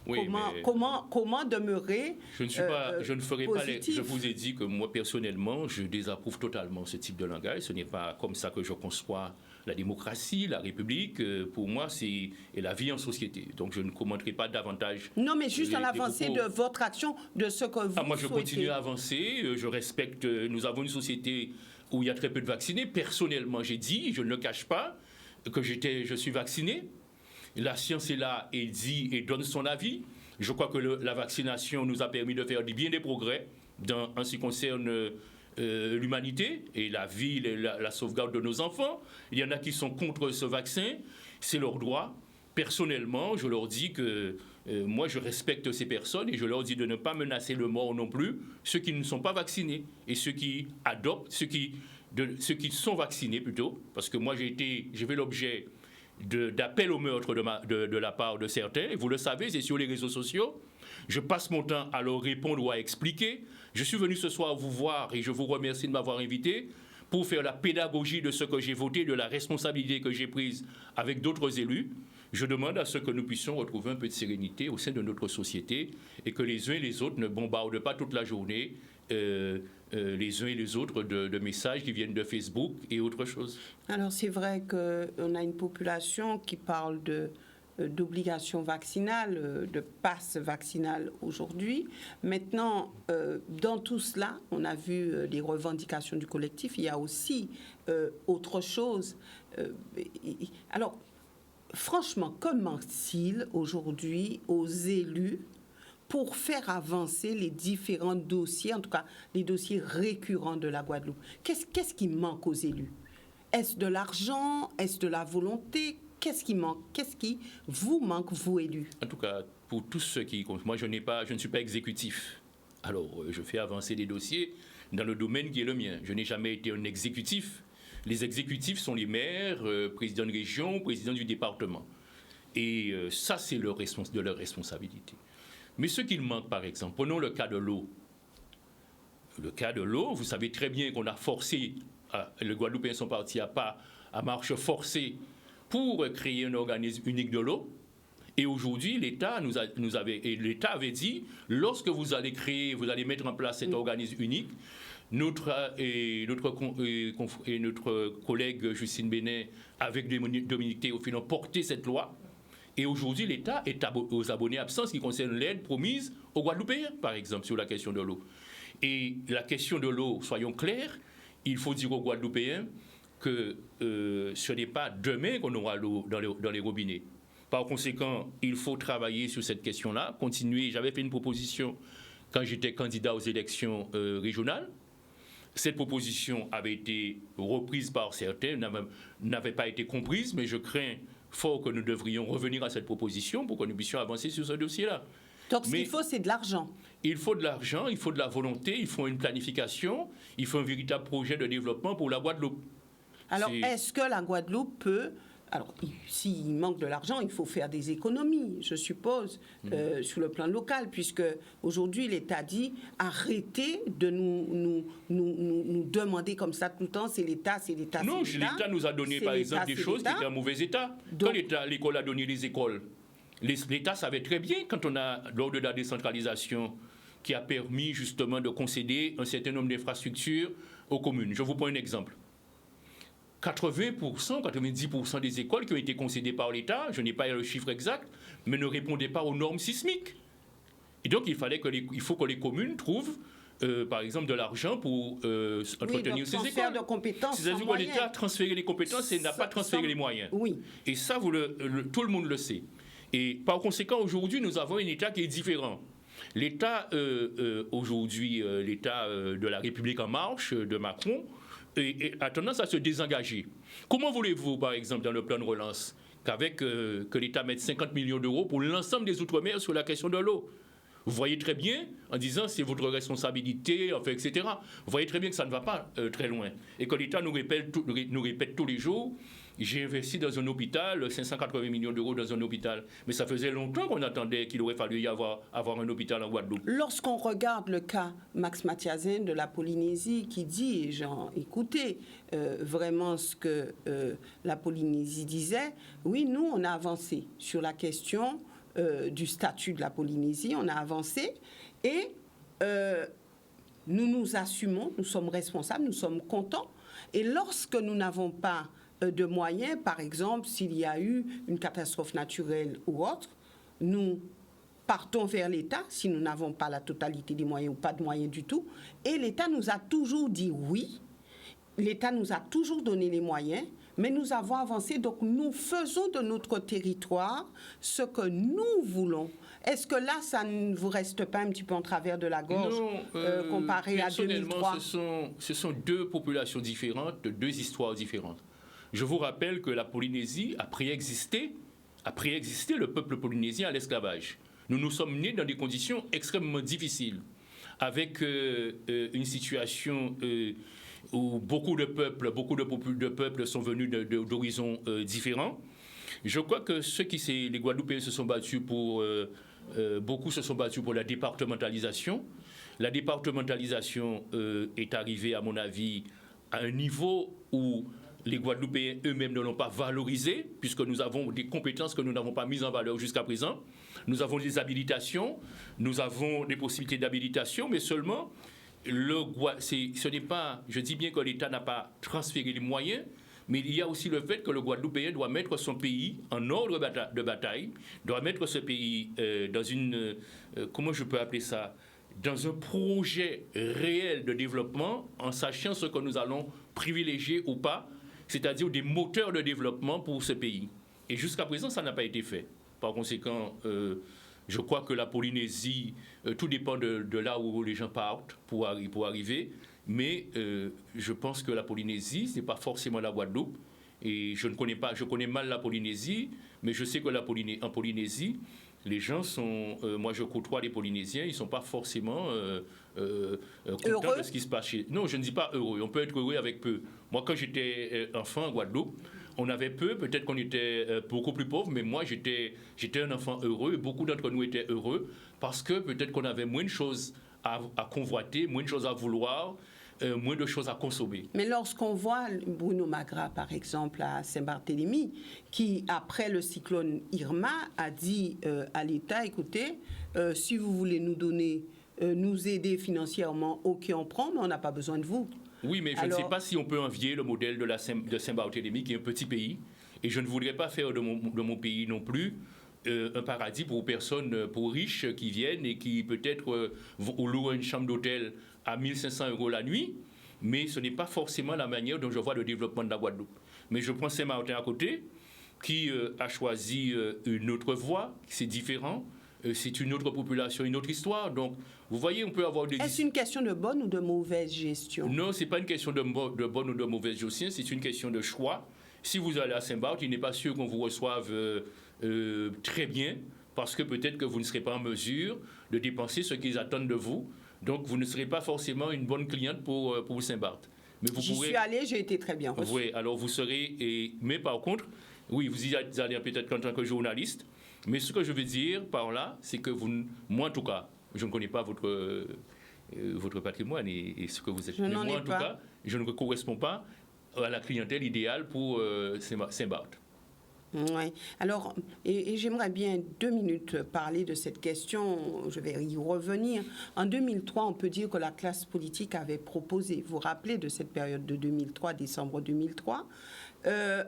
oui, comment demeurer je ne ferai positif. Je vous ai dit que moi, personnellement, je désapprouve totalement ce type de langage. Ce n'est pas comme ça que je conçois la démocratie, la République. Pour moi, c'est la vie en société. Donc, je ne commenterai pas davantage. Non, mais juste en avancée de votre action, de ce que vous moi, je continue à avancer. Je respecte. Nous avons une société où il y a très peu de vaccinés. Personnellement, j'ai dit, je ne le cache pas, que je suis vacciné. La science est là et dit et donne son avis. Je crois que la vaccination nous a permis de faire bien des progrès en ce qui concerne l'humanité et la vie, la sauvegarde de nos enfants. Il y en a qui sont contre ce vaccin, c'est leur droit. Personnellement, je leur dis que moi, je respecte ces personnes et je leur dis de ne pas menacer le mort non plus ceux qui ne sont pas vaccinés et ceux qui adoptent, ceux qui sont vaccinés plutôt, parce que moi, j'ai fait l'objet d'appels au meurtre de la part de certains. Et vous le savez, c'est sur les réseaux sociaux. Je passe mon temps à leur répondre ou à expliquer. Je suis venu ce soir vous voir et je vous remercie de m'avoir invité pour faire la pédagogie de ce que j'ai voté, de la responsabilité que j'ai prise avec d'autres élus. Je demande à ce que nous puissions retrouver un peu de sérénité au sein de notre société et que les uns et les autres ne bombardent pas toute la journée les uns et les autres de messages qui viennent de Facebook et autre chose. Alors c'est vrai qu'on a une population qui parle d'obligation vaccinale, de passe vaccinale aujourd'hui. Maintenant, dans tout cela, on a vu les revendications du collectif. Il y a aussi autre chose. Alors, franchement, que manque-t-il aujourd'hui aux élus pour faire avancer les différents dossiers, en tout cas les dossiers récurrents de la Guadeloupe? Qu'est-ce qui manque aux élus? Est-ce de l'argent? Est-ce de la volonté? Qu'est-ce qui manque? Qu'est-ce qui vous manque, vous élus? En tout cas, pour tous ceux qui comptent, moi je ne suis pas exécutif. Alors, je fais avancer des dossiers dans le domaine qui est le mien. Je n'ai jamais été un exécutif. Les exécutifs sont les maires, présidents de région, présidents du département. Et ça, c'est de leur responsabilité. Mais ce qu'il manque, par exemple, prenons le cas de l'eau. Le cas de l'eau, vous savez très bien qu'on a forcé, les Guadeloupéens sont partis à marche forcée pour créer un organisme unique de l'eau. Et aujourd'hui, l'État l'État avait dit, lorsque vous allez mettre en place cet organisme unique, notre collègue Justine Benet, avec Dominique Théophile, ont porté cette loi. Et aujourd'hui, l'État est aux abonnés absents, ce qui concerne l'aide promise aux Guadeloupéens, par exemple, sur la question de l'eau. Et la question de l'eau, soyons clairs, il faut dire aux Guadeloupéens que ce n'est pas demain qu'on aura l'eau dans les robinets. Par conséquent, il faut travailler sur cette question-là, continuer. J'avais fait une proposition quand j'étais candidat aux élections régionales. Cette proposition avait été reprise par certains, n'avait pas été comprise, mais je crains fort que nous devrions revenir à cette proposition pour que nous puissions avancer sur ce dossier-là. Donc, ce qu'il faut, c'est de l'argent. Il faut de l'argent, il faut de la volonté, il faut une planification, il faut un véritable projet de développement pour la Guadeloupe. Alors, est-ce que la Guadeloupe peut... Alors, s'il manque de l'argent, il faut faire des économies, je suppose, sur le plan local, puisque aujourd'hui, l'État dit arrêtez de nous demander comme ça tout le temps, c'est l'État, c'est l'État, c'est l'État. Non, l'État nous a donné, par exemple, des choses qui étaient en mauvais état. Quand l'école a donné les écoles, l'État savait très bien, quand on a, lors de la décentralisation, qui a permis justement de concéder un certain nombre d'infrastructures aux communes. Je vous prends un exemple. 80%, 90% des écoles qui ont été concédées par l'État, je n'ai pas le chiffre exact, mais ne répondaient pas aux normes sismiques. Et donc, il faut que les communes trouvent, par exemple, de l'argent pour entretenir ces écoles. De compétences. C'est-à-dire que l'État a transféré les compétences et n'a pas transféré les moyens. Oui. Et ça, tout le monde le sait. Et par conséquent, aujourd'hui, nous avons un État qui est différent. L'État, aujourd'hui, l'État de la République en marche, de Macron, a tendance à se désengager. Comment voulez-vous, par exemple, dans le plan de relance, que l'État mette 50 millions d'euros pour l'ensemble des Outre-mer sur la question de l'eau? Vous voyez très bien, en disant c'est votre responsabilité, enfin, etc. Vous voyez très bien que ça ne va pas très loin. Et que l'État nous répète tous les jours, j'ai investi dans un hôpital, 580 millions d'euros dans un hôpital. Mais ça faisait longtemps qu'on attendait qu'il aurait fallu avoir un hôpital en Guadeloupe. Lorsqu'on regarde le cas Max Mathiasen de la Polynésie qui dit, écoutez, vraiment ce que la Polynésie disait, oui, nous, on a avancé sur la question du statut de la Polynésie, on a avancé et nous nous assumons, nous sommes responsables, nous sommes contents. Et lorsque nous n'avons pas de moyens, par exemple, s'il y a eu une catastrophe naturelle ou autre, nous partons vers l'État, si nous n'avons pas la totalité des moyens ou pas de moyens du tout, et l'État nous a toujours dit oui, l'État nous a toujours donné les moyens, mais nous avons avancé, donc nous faisons de notre territoire ce que nous voulons. Est-ce que là, ça ne vous reste pas un petit peu en travers de la gorge comparé à 2003? Ce sont deux populations différentes, deux histoires différentes. Je vous rappelle que la Polynésie a préexisté le peuple polynésien à l'esclavage. Nous nous sommes nés dans des conditions extrêmement difficiles, avec une situation où beaucoup de peuples sont venus d'horizons différents. Je crois que les Guadeloupéens se sont battus beaucoup se sont battus pour la départementalisation. La départementalisation est arrivée, à mon avis, à un niveau où les Guadeloupéens eux-mêmes ne l'ont pas valorisé, puisque nous avons des compétences que nous n'avons pas mises en valeur jusqu'à présent. Nous avons des habilitations, nous avons des possibilités d'habilitation, mais seulement, ce n'est pas, je dis bien que l'État n'a pas transféré les moyens, mais il y a aussi le fait que le Guadeloupéen doit mettre son pays en ordre de bataille, doit mettre ce pays dans une, comment je peux appeler ça, dans un projet réel de développement, en sachant ce que nous allons privilégier ou pas, c'est-à-dire des moteurs de développement pour ce pays. Et jusqu'à présent, ça n'a pas été fait. Par conséquent, je crois que la Polynésie, tout dépend de là où les gens partent pour arriver, mais je pense que la Polynésie, ce n'est pas forcément la Guadeloupe. Et je connais mal la Polynésie, mais je sais que en Polynésie, les gens sont... moi, je côtoie les Polynésiens, ils ne sont pas forcément contents de ce qui se passe chez... Non, je ne dis pas heureux. On peut être heureux avec peu. Moi, quand j'étais enfant en Guadeloupe, on avait peu. Peut-être qu'on était beaucoup plus pauvres, mais moi, j'étais un enfant heureux. Et beaucoup d'entre nous étaient heureux parce que peut-être qu'on avait moins de choses à convoiter, moins de choses à vouloir, moins de choses à consommer. Mais lorsqu'on voit Bruno Magra, par exemple, à Saint-Barthélemy, qui, après le cyclone Irma, a dit à l'État, écoutez, si vous voulez nous donner, nous aider financièrement, ok, on prend, mais on n'a pas besoin de vous. Oui, mais je ne sais pas si on peut envier le modèle de Saint-Barthélemy, qui est un petit pays, et je ne voudrais pas faire de mon pays non plus un paradis pour personnes, pour riches qui viennent et qui peut-être louent une chambre d'hôtel à 1 500 € la nuit. mais ce n'est pas forcément la manière dont je vois le développement de la Guadeloupe. Mais je prends Saint-Martin à côté, qui a choisi une autre voie, c'est différent, c'est une autre population, une autre histoire. Donc, vous voyez, on peut avoir des... Est-ce une question de bonne ou de mauvaise gestion? Non, ce n'est pas une question de bonne ou de mauvaise gestion, c'est une question de choix. Si vous allez à Saint-Barth, il n'est pas sûr qu'on vous reçoive très bien, parce que peut-être que vous ne serez pas en mesure de dépenser ce qu'ils attendent de vous. Donc, vous ne serez pas forcément une bonne cliente pour Saint-Barth. J'y suis allée, j'ai été très bien reçue. Oui, alors vous serez... Mais par contre, oui, vous y allez peut-être en tant que journaliste, mais ce que je veux dire par là, c'est que moi en tout cas, je ne connais pas votre patrimoine et ce que vous êtes. Mais moi en tout cas, je ne corresponds pas à la clientèle idéale pour Saint-Barth. Oui. Alors, et j'aimerais bien 2 minutes parler de cette question, je vais y revenir. En 2003, on peut dire que la classe politique avait proposé, vous vous rappelez de cette période de 2003, décembre 2003.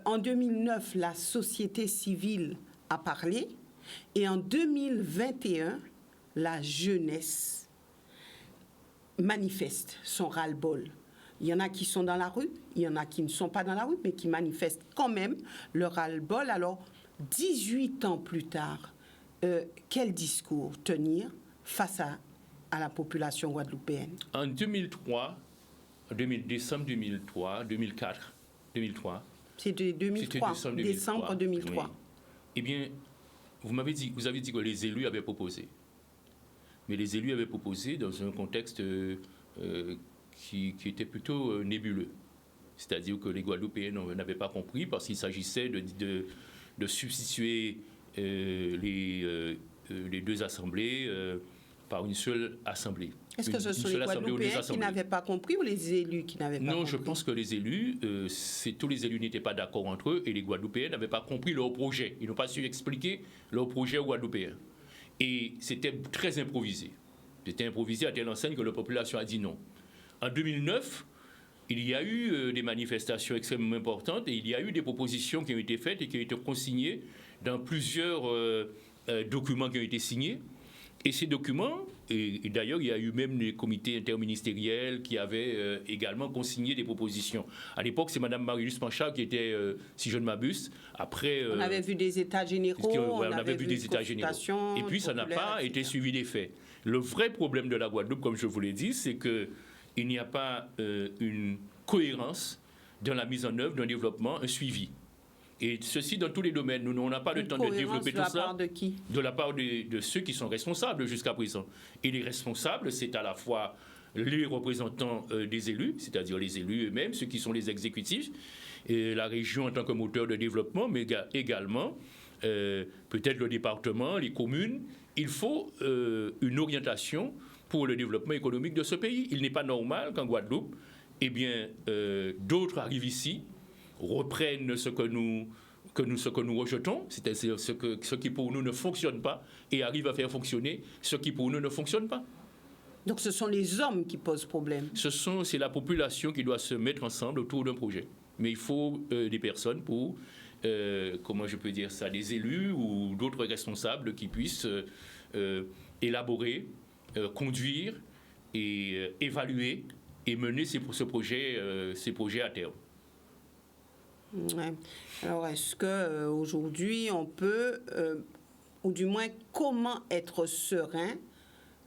En 2009, la société civile a parlé, et en 2021, la jeunesse manifeste son ras-le-bol. Il y en a qui sont dans la rue, il y en a qui ne sont pas dans la rue, mais qui manifestent quand même leur ras-le-bol. Alors, 18 ans plus tard, quel discours tenir face à la population guadeloupéenne? En 2003, décembre 2003, 2003. C'était 2003, décembre 2003. Oui. Eh bien, vous avez dit que les élus avaient proposé. Mais les élus avaient proposé dans un contexte qui était plutôt nébuleux. C'est-à-dire que les Guadeloupéens n'avaient pas compris parce qu'il s'agissait de substituer les deux assemblées par une seule assemblée. Est-ce que ce sont les Guadeloupéens qui n'avaient pas compris ou les élus qui n'avaient pas compris? Non, je pense que les élus, tous les élus n'étaient pas d'accord entre eux et les Guadeloupéens n'avaient pas compris leur projet. Ils n'ont pas su expliquer leur projet aux Guadeloupéens. Et c'était très improvisé. C'était improvisé à telle enseigne que la population a dit non. En 2009, il y a eu des manifestations extrêmement importantes et il y a eu des propositions qui ont été faites et qui ont été consignées dans plusieurs documents qui ont été signés. Et ces documents, et d'ailleurs, il y a eu même des comités interministériels qui avaient également consigné des propositions. À l'époque, c'est Mme Marie-Luce Panchard qui était, si je ne m'abuse, après... on avait vu des états généraux, on avait vu des états généraux. Et puis, ça n'a pas été suivi des faits. Le vrai problème de la Guadeloupe, comme je vous l'ai dit, c'est qu'il n'y a pas une cohérence dans la mise en œuvre d'un développement, un suivi. Et ceci dans tous les domaines. Nous n'avons pas le temps de développer tout ça. De la part de qui? De la part de ceux qui sont responsables jusqu'à présent. Et les responsables, c'est à la fois les représentants des élus, c'est-à-dire les élus eux-mêmes, ceux qui sont les exécutifs, et la région en tant que moteur de développement, mais également peut-être le département, les communes. Il faut une orientation pour le développement économique de ce pays. Il n'est pas normal qu'en Guadeloupe, eh bien, d'autres arrivent ici, reprennent ce que nous rejetons, c'est-à-dire ce qui pour nous ne fonctionne pas, et arrivent à faire fonctionner ce qui pour nous ne fonctionne pas. Donc ce sont les hommes qui posent problème. C'est la population qui doit se mettre ensemble autour d'un projet. Mais il faut des personnes pour, comment je peux dire ça, des élus ou d'autres responsables qui puissent élaborer, conduire et évaluer et mener ces projets à terme. Ouais. Alors, est-ce qu'aujourd'hui, on peut, ou du moins, comment être serein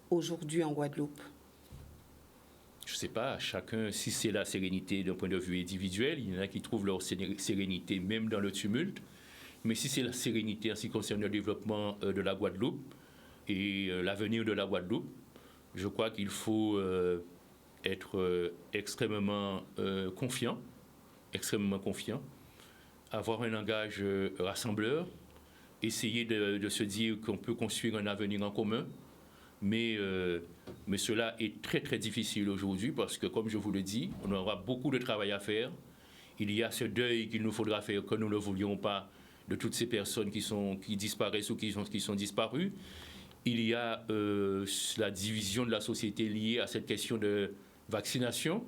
aujourd'hui en Guadeloupe? Je ne sais pas, chacun, si c'est la sérénité d'un point de vue individuel, il y en a qui trouvent leur sérénité même dans le tumulte, mais si c'est la sérénité en ce qui concerne le développement de la Guadeloupe et l'avenir de la Guadeloupe, je crois qu'il faut être extrêmement confiant, avoir un langage rassembleur, essayer de se dire qu'on peut construire un avenir en commun, mais cela est très très difficile aujourd'hui parce que, comme je vous le dis, on aura beaucoup de travail à faire. Il y a ce deuil qu'il nous faudra faire, que nous ne voulions pas, de toutes ces personnes qui disparaissent ou qui sont disparues. Il y a la division de la société liée à cette question de vaccination.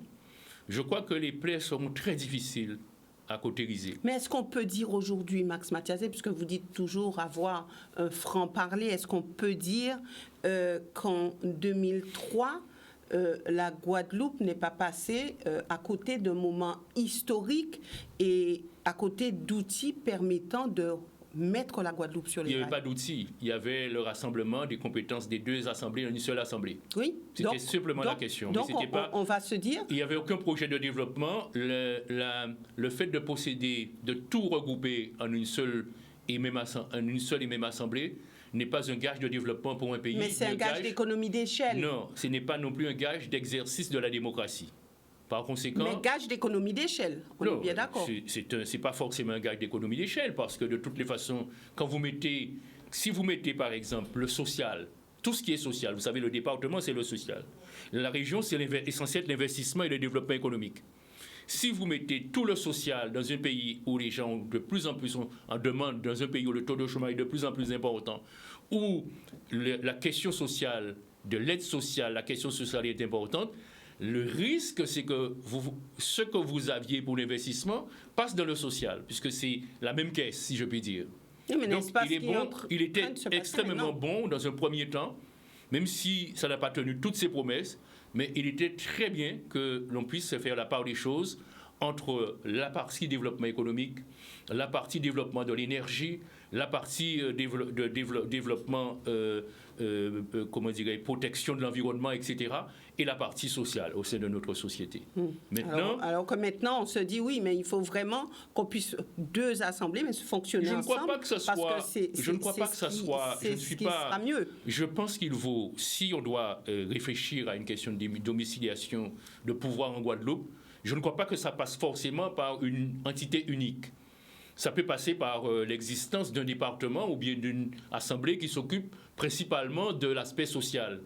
Je crois que les plaies seront très difficiles à cautériser. Mais est-ce qu'on peut dire aujourd'hui, Max Mathiasé, puisque vous dites toujours avoir un franc-parler, est-ce qu'on peut dire qu'en 2003, la Guadeloupe n'est pas passée à côté d'un moment historique et à côté d'outils permettant de mettre la Guadeloupe sur les Il n'y rails. avait pas d'outils. Il y avait le rassemblement des compétences des deux assemblées dans une seule assemblée. Oui. C'était simplement la question. Donc, on va se dire... Il n'y avait aucun projet de développement. Le fait de posséder, de tout regrouper en une seule et même assemblée n'est pas un gage de développement pour un pays. Mais c'est un gage d'économie d'échelle. Non, ce n'est pas non plus un gage d'exercice de la démocratie. Par conséquent... Mais gage d'économie d'échelle, on est bien d'accord. C'est pas forcément un gage d'économie d'échelle, parce que de toutes les façons, si vous mettez par exemple le social, tout ce qui est social, vous savez, le département c'est le social. La région c'est essentiel l'investissement et le développement économique. Si vous mettez tout le social dans un pays où les gens de plus en plus sont en demande, dans un pays où le taux de chômage est de plus en plus important, où la question sociale, de l'aide sociale, la question sociale est importante, le risque, c'est que ce que vous aviez pour l'investissement passe dans le social, puisque c'est la même caisse, si je puis dire. Oui, mais donc, il était extrêmement bon dans un premier temps, même si ça n'a pas tenu toutes ses promesses, mais il était très bien que l'on puisse faire la part des choses entre la partie développement économique, la partie développement de l'énergie, la partie développement, comment dirais-je, protection de l'environnement, etc., et la partie sociale au sein de notre société. Maintenant, alors que maintenant, on se dit, oui, mais il faut vraiment qu'on puisse deux assemblées, mais fonctionner ensemble. Je ne crois pas que ce soit... Je ne suis pas... mieux. Je pense qu'il vaut, si on doit réfléchir à une question de domiciliation de pouvoir en Guadeloupe, je ne crois pas que ça passe forcément par une entité unique. Ça peut passer par l'existence d'un département ou bien d'une assemblée qui s'occupe principalement de l'aspect social.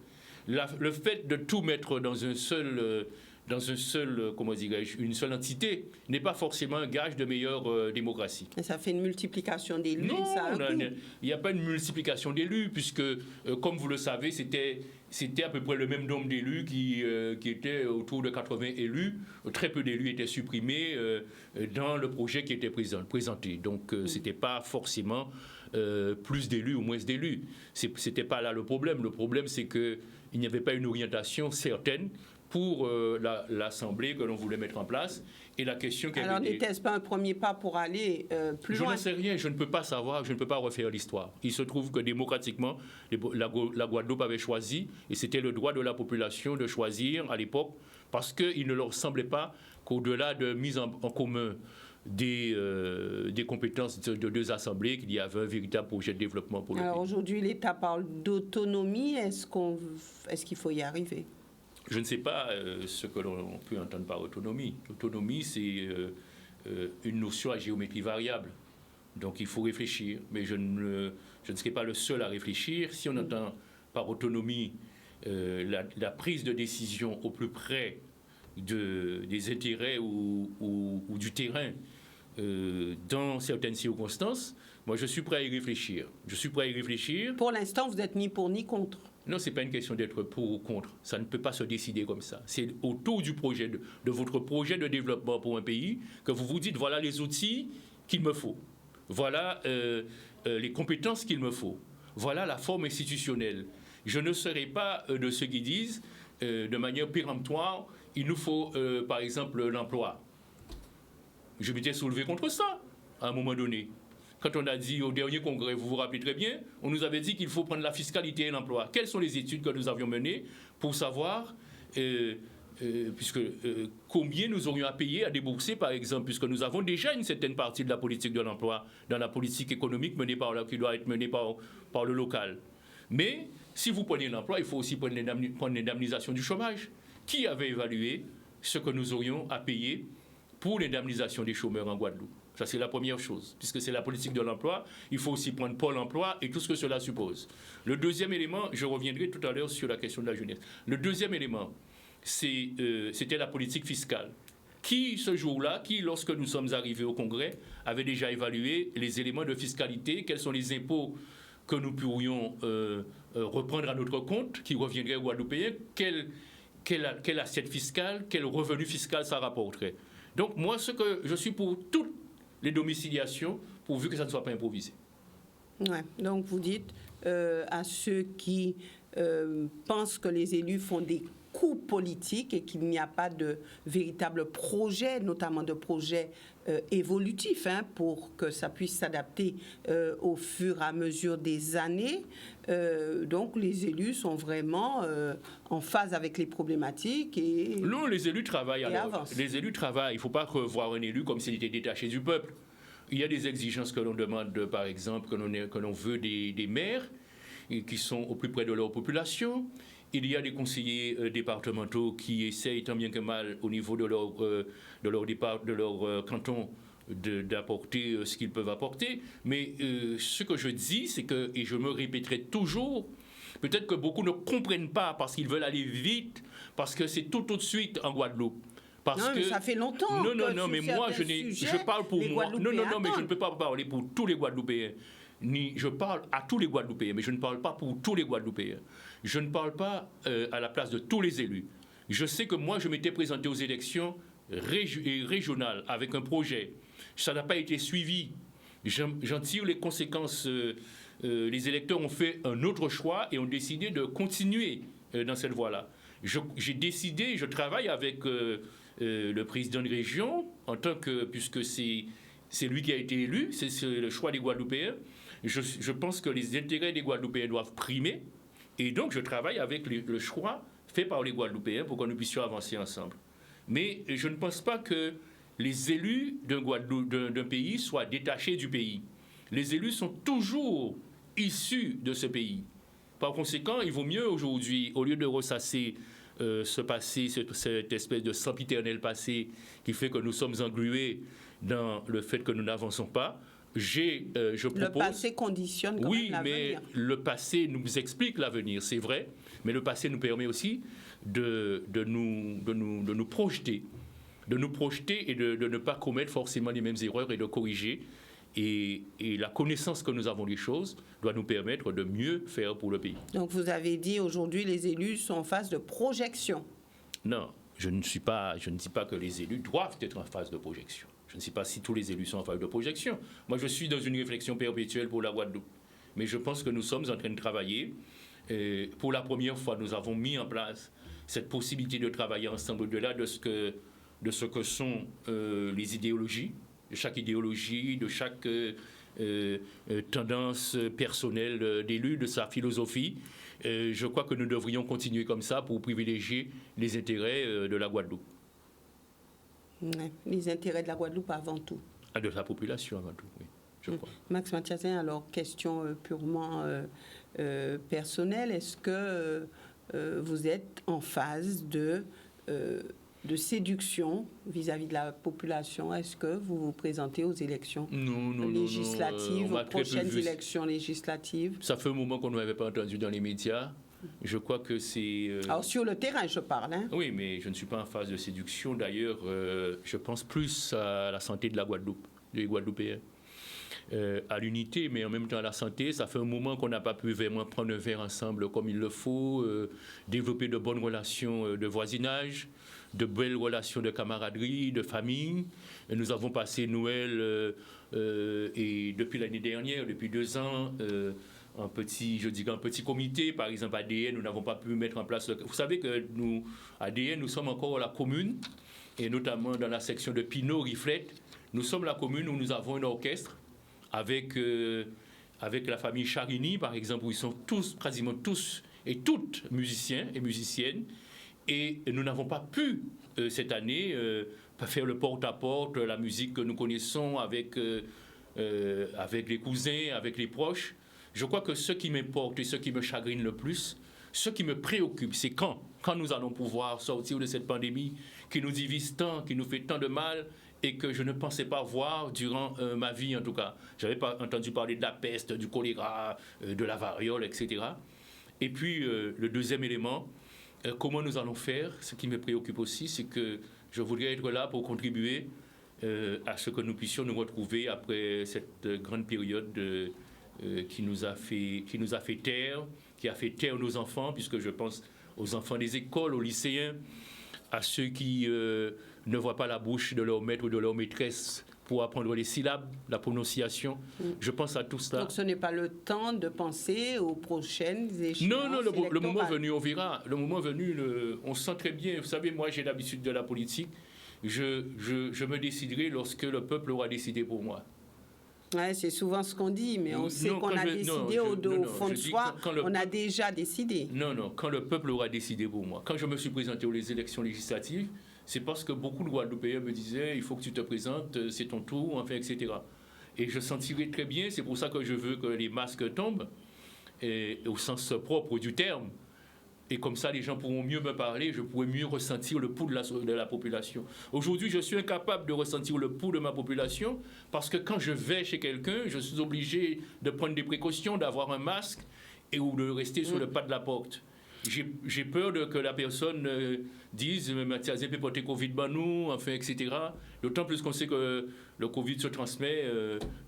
Le fait de tout mettre dans un seul, comment dirais-je, une seule entité n'est pas forcément un gage de meilleure démocratie. Et ça fait une multiplication d'élus. Non, il n'y a pas une multiplication d'élus, puisque, comme vous le savez, c'était à peu près le même nombre d'élus qui étaient autour de 80 élus. Très peu d'élus étaient supprimés dans le projet qui était présenté. Donc, ce n'était pas forcément plus d'élus ou moins d'élus. Ce n'était pas là le problème. Le problème, c'est qu'il n'y avait pas une orientation certaine pour l'Assemblée que l'on voulait mettre en place. Et la question alors, n'était-ce pas un premier pas pour aller plus loin? Je ne sais rien, je ne peux pas savoir, je ne peux pas refaire l'histoire. Il se trouve que démocratiquement, la Guadeloupe avait choisi, et c'était le droit de la population de choisir à l'époque, parce qu'il ne leur semblait pas qu'au-delà de mise en commun des compétences de deux assemblées, qu'il y avait un véritable projet de développement pour le pays. Alors aujourd'hui, l'État parle d'autonomie, est-ce qu'il faut y arriver? Je ne sais pas ce que l'on peut entendre par autonomie. L'autonomie, c'est une notion à géométrie variable. Donc il faut réfléchir. Mais je ne serai pas le seul à réfléchir. Si on entend par autonomie la prise de décision au plus près des intérêts ou du terrain dans certaines circonstances, moi je suis prêt à y réfléchir. Pour l'instant, vous n'êtes ni pour ni contre. Non, ce n'est pas une question d'être pour ou contre. Ça ne peut pas se décider comme ça. C'est autour du projet, de votre projet de développement pour un pays, que vous vous dites, voilà les outils qu'il me faut. Voilà les compétences qu'il me faut. Voilà la forme institutionnelle. Je ne serai pas de ceux qui disent, de manière péremptoire, il nous faut, par exemple, l'emploi. Je m'étais soulevé contre ça, à un moment donné. Quand on a dit au dernier congrès, vous vous rappelez très bien, on nous avait dit qu'il faut prendre la fiscalité et l'emploi. Quelles sont les études que nous avions menées pour savoir combien nous aurions à payer, à débourser, par exemple, puisque nous avons déjà une certaine partie de la politique de l'emploi dans la politique économique qui doit être menée par le local. Mais si vous prenez l'emploi, il faut aussi prendre l'indemnisation du chômage. Qui avait évalué ce que nous aurions à payer pour l'indemnisation des chômeurs en Guadeloupe? Ça, c'est la première chose. Puisque c'est la politique de l'emploi, il faut aussi prendre Pôle emploi et tout ce que cela suppose. Le deuxième élément, je reviendrai tout à l'heure sur la question de la jeunesse. Le deuxième élément, c'était la politique fiscale. Qui, ce jour-là, lorsque nous sommes arrivés au Congrès, avait déjà évalué les éléments de fiscalité, quels sont les impôts que nous pourrions reprendre à notre compte, qui reviendraient aux Guadeloupéens, quelle assiette fiscale, quel revenu fiscal ça rapporterait. Donc, moi, je suis pour toutes les domiciliations, pourvu que ça ne soit pas improvisé. Ouais, donc, vous dites à ceux qui pensent que les élus font des coupe politique et qu'il n'y a pas de véritable projet, notamment de projet évolutif, pour que ça puisse s'adapter au fur et à mesure des années. Donc les élus sont vraiment en phase avec les problématiques et non, les élus travaillent. Avancent. Les élus travaillent. Il ne faut pas revoir un élu comme s'il était détaché du peuple. Il y a des exigences que l'on demande, par exemple, que l'on veut des maires qui sont au plus près de leur population. Il y a des conseillers départementaux qui essayent tant bien que mal au niveau de leur canton d'apporter ce qu'ils peuvent apporter. Mais ce que je dis, c'est que, et je me répéterai toujours, peut-être que beaucoup ne comprennent pas parce qu'ils veulent aller vite, parce que c'est tout de suite en Guadeloupe. Parce non, que, mais ça fait longtemps. Non, mais moi, je parle pour moi. Non, mais je ne peux pas parler pour tous les Guadeloupéens. Je parle à tous les Guadeloupéens, mais je ne parle pas pour tous les Guadeloupéens. Je ne parle pas à la place de tous les élus. Je sais que moi, je m'étais présenté aux élections régionales avec un projet. Ça n'a pas été suivi. J'en tire les conséquences. Les électeurs ont fait un autre choix et ont décidé de continuer dans cette voie-là. J'ai décidé, je travaille avec le président de région, puisque c'est lui qui a été élu, c'est le choix des Guadeloupéens. Je pense que les intérêts des Guadeloupéens doivent primer. Et donc, je travaille avec le choix fait par les Guadeloupéens pour que nous puissions avancer ensemble. Mais je ne pense pas que les élus d'un pays soient détachés du pays. Les élus sont toujours issus de ce pays. Par conséquent, il vaut mieux aujourd'hui, au lieu de ressasser ce passé, cette espèce de sempiternel passé qui fait que nous sommes englués dans le fait que nous n'avançons pas, je propose... Le passé conditionne quand même l'avenir. Oui, mais le passé nous explique l'avenir, c'est vrai, mais le passé nous permet aussi de nous projeter et de ne pas commettre forcément les mêmes erreurs et de corriger. Et la connaissance que nous avons des choses doit nous permettre de mieux faire pour le pays. Donc vous avez dit aujourd'hui les élus sont en phase de projection. Non, je ne dis pas que les élus doivent être en phase de projection. Je ne sais pas si tous les élus sont en phase de projection. Moi, je suis dans une réflexion perpétuelle pour la Guadeloupe. Mais je pense que nous sommes en train de travailler. Pour la première fois, nous avons mis en place cette possibilité de travailler ensemble au-delà de ce que sont les idéologies, de chaque idéologie, de chaque tendance personnelle d'élu, de sa philosophie. Je crois que nous devrions continuer comme ça pour privilégier les intérêts de la Guadeloupe. Les intérêts de la Guadeloupe avant tout. De la population avant tout, oui, je crois. Max Mathiasin, alors question purement personnelle, est-ce que vous êtes en phase de séduction vis-à-vis de la population? Est-ce que vous vous présentez aux élections législatives, aux prochaines élections législatives? Ça fait un moment qu'on ne m'avait pas entendu dans les médias. Je crois que c'est... Alors sur le terrain, je parle. Oui, mais je ne suis pas en phase de séduction. D'ailleurs, je pense plus à la santé de la Guadeloupe, des Guadeloupéens. À l'unité, mais en même temps à la santé. Ça fait un moment qu'on n'a pas pu vraiment prendre un verre ensemble comme il le faut, développer de bonnes relations de voisinage, de belles relations de camaraderie, de famille. Et nous avons passé Noël et depuis l'année dernière, depuis 2 ans, un petit comité. Par exemple, ADN, nous n'avons pas pu mettre en place... Vous savez que nous, ADN, nous sommes encore la commune, et notamment dans la section de Pinot, Riflette. Nous sommes la commune où nous avons un orchestre avec la famille Charini, par exemple, où ils sont quasiment tous et toutes musiciens et musiciennes. Et nous n'avons pas pu, cette année, faire le porte-à-porte, la musique que nous connaissons avec les cousins, avec les proches. Je crois que ce qui m'importe et ce qui me chagrine le plus, ce qui me préoccupe, c'est quand nous allons pouvoir sortir de cette pandémie qui nous divise tant, qui nous fait tant de mal et que je ne pensais pas voir durant ma vie en tout cas. Je n'avais pas entendu parler de la peste, du choléra, de la variole, etc. Et puis le deuxième élément, comment nous allons faire, ce qui me préoccupe aussi, c'est que je voudrais être là pour contribuer à ce que nous puissions nous retrouver après cette grande période qui nous a fait taire, qui a fait taire nos enfants, puisque je pense aux enfants des écoles, aux lycéens, à ceux qui ne voient pas la bouche de leur maître ou de leur maîtresse pour apprendre les syllabes, la prononciation. Je pense à tout cela. Donc ce n'est pas le temps de penser aux prochaines échéances Non, le moment électorales. venu, on verra. Le moment venu, on sent très bien. Vous savez, moi, j'ai l'habitude de la politique. Je me déciderai lorsque le peuple aura décidé pour moi. Ouais, c'est souvent ce qu'on dit, mais on sait Non, qu'on quand a je- décidé non, au fond de je dis soi, quand le on a peuple- déjà décidé. Non, quand le peuple aura décidé pour moi. Quand je me suis présenté aux élections législatives, c'est parce que beaucoup de Guadeloupéens me disaient il faut que tu te présentes, c'est ton tour, enfin, etc. Et je sentirai très bien, c'est pour ça que je veux que les masques tombent, et, au sens propre du terme. Et comme ça, les gens pourront mieux me parler, je pourrai mieux ressentir le pouls de la population. Aujourd'hui, je suis incapable de ressentir le pouls de ma population parce que quand je vais chez quelqu'un, je suis obligé de prendre des précautions, d'avoir un masque ou de rester sur le pas de la porte. J'ai peur que la personne dise Mathias peut porter Covid nous, enfin, etc. D'autant plus qu'on sait que le Covid se transmet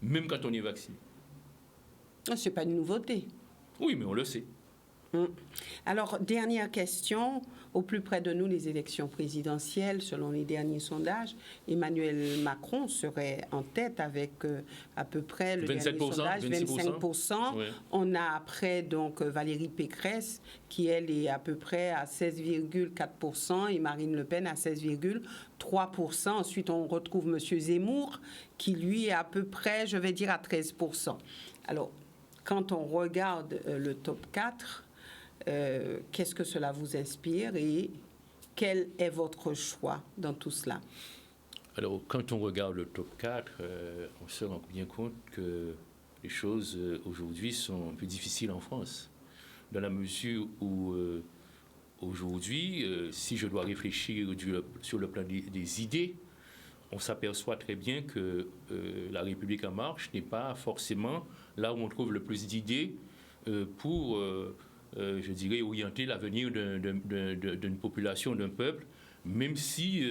même quand on est vacciné. Ce n'est pas une nouveauté. Oui, mais on le sait. Alors, dernière question. Au plus près de nous, les élections présidentielles, selon les derniers sondages, Emmanuel Macron serait en tête avec à peu près le 27%, dernier sondage, 25%. Ouais. On a après donc Valérie Pécresse, qui elle est à peu près à 16,4% et Marine Le Pen à 16,3%. Ensuite, on retrouve M. Zemmour, qui lui est à peu près, je vais dire, à 13%. Alors, quand on regarde le top 4, qu'est-ce que cela vous inspire et quel est votre choix dans tout cela? Alors, quand on regarde le top 4, on se rend bien compte que les choses aujourd'hui sont un peu difficiles en France. Dans la mesure où, aujourd'hui, si je dois réfléchir sur le plan des idées, on s'aperçoit très bien que la République en marche n'est pas forcément là où on trouve le plus d'idées pour, je dirais, orienter l'avenir d'une population, d'un peuple, même si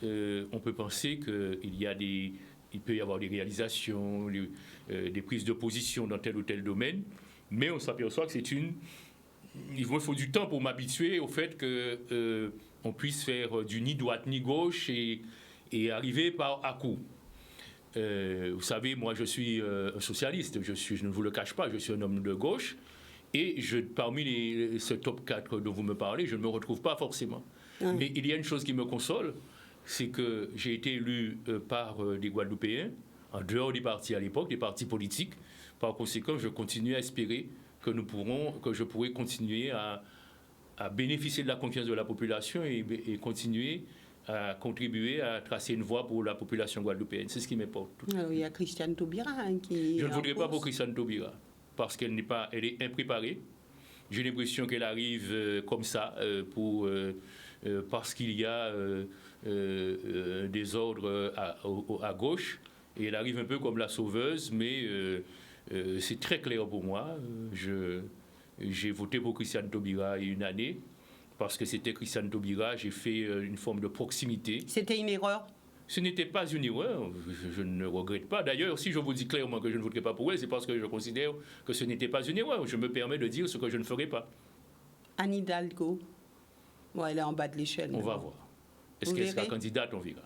on peut penser qu'il peut y avoir des réalisations, des prises de position dans tel ou tel domaine, mais on s'aperçoit que il me faut du temps pour m'habituer au fait qu'on puisse faire du ni droite ni gauche et arriver par à coup. Vous savez, moi je suis un socialiste, je ne vous le cache pas, je suis un homme de gauche, et parmi ce top 4 dont vous me parlez, je ne me retrouve pas forcément. Mais il y a une chose qui me console, c'est que j'ai été élu par des Guadeloupéens, en dehors des partis à l'époque, des partis politiques. Par conséquent, je continue à espérer que je pourrai continuer à bénéficier de la confiance de la population et continuer à contribuer à tracer une voie pour la population guadeloupéenne. C'est ce qui m'importe. Il y a Christiane Taubira qui... Je ne voudrais pas pour Christiane Taubira, parce qu'elle elle est impréparée. J'ai l'impression qu'elle arrive comme ça, parce qu'il y a un désordre à gauche, et elle arrive un peu comme la sauveuse, mais c'est très clair pour moi. J'ai voté pour Christiane Taubira il y a une année, parce que c'était Christiane Taubira, j'ai fait une forme de proximité. C'était une erreur? Ce n'était pas une erreur, je ne regrette pas. D'ailleurs, si je vous dis clairement que je ne voterai pas pour elle, c'est parce que je considère que ce n'était pas une erreur. Je me permets de dire ce que je ne ferai pas. Anne Hidalgo, bon, elle est en bas de l'échelle. On va voir. Est-ce qu'elle sera candidate? On verra.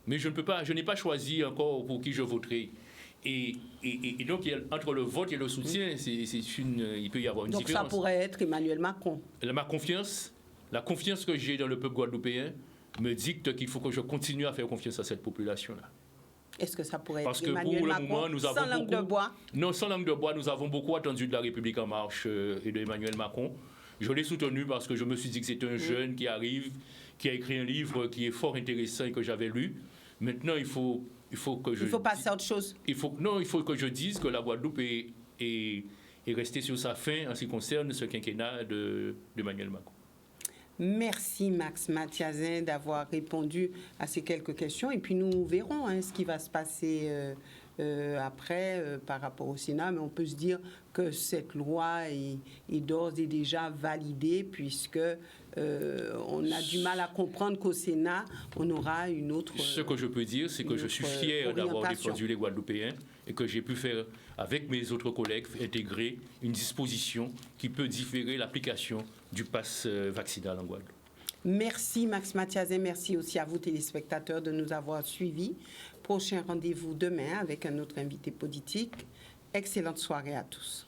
Mais je n'ai pas choisi encore pour qui je voterai. Et donc, entre le vote et le soutien, il peut y avoir une différence. Donc ça pourrait être Emmanuel Macron. La confiance que j'ai dans le peuple guadeloupéen me dicte qu'il faut que je continue à faire confiance à cette population-là. Est-ce que ça pourrait Parce être que Emmanuel pour le Macron moment, nous avons sans langue de bois? Non, sans langue de bois, nous avons beaucoup attendu de la République en marche et de Emmanuel Macron. Je l'ai soutenu parce que je me suis dit que c'était un jeune qui arrive, qui a écrit un livre qui est fort intéressant et que j'avais lu. Maintenant, il faut passer à autre chose. Il faut que je dise que la Guadeloupe est restée sur sa fin en ce qui concerne ce quinquennat d'Emmanuel Macron. Merci Max Mathiasin d'avoir répondu à ces quelques questions. Et puis nous verrons ce qui va se passer après par rapport au Sénat. Mais on peut se dire que cette loi est d'ores et déjà validée puisque on a du mal à comprendre qu'au Sénat, on aura une autre... Ce que je peux dire, c'est que je suis fier d'avoir défendu les Guadeloupéens et que j'ai pu faire, avec mes autres collègues, intégrer une disposition qui peut différer l'application du pass vaccinal en Guadeloupe. Merci Max Mathiasin, merci aussi à vous téléspectateurs de nous avoir suivis. prochain rendez-vous demain avec un autre invité politique. Excellente soirée à tous.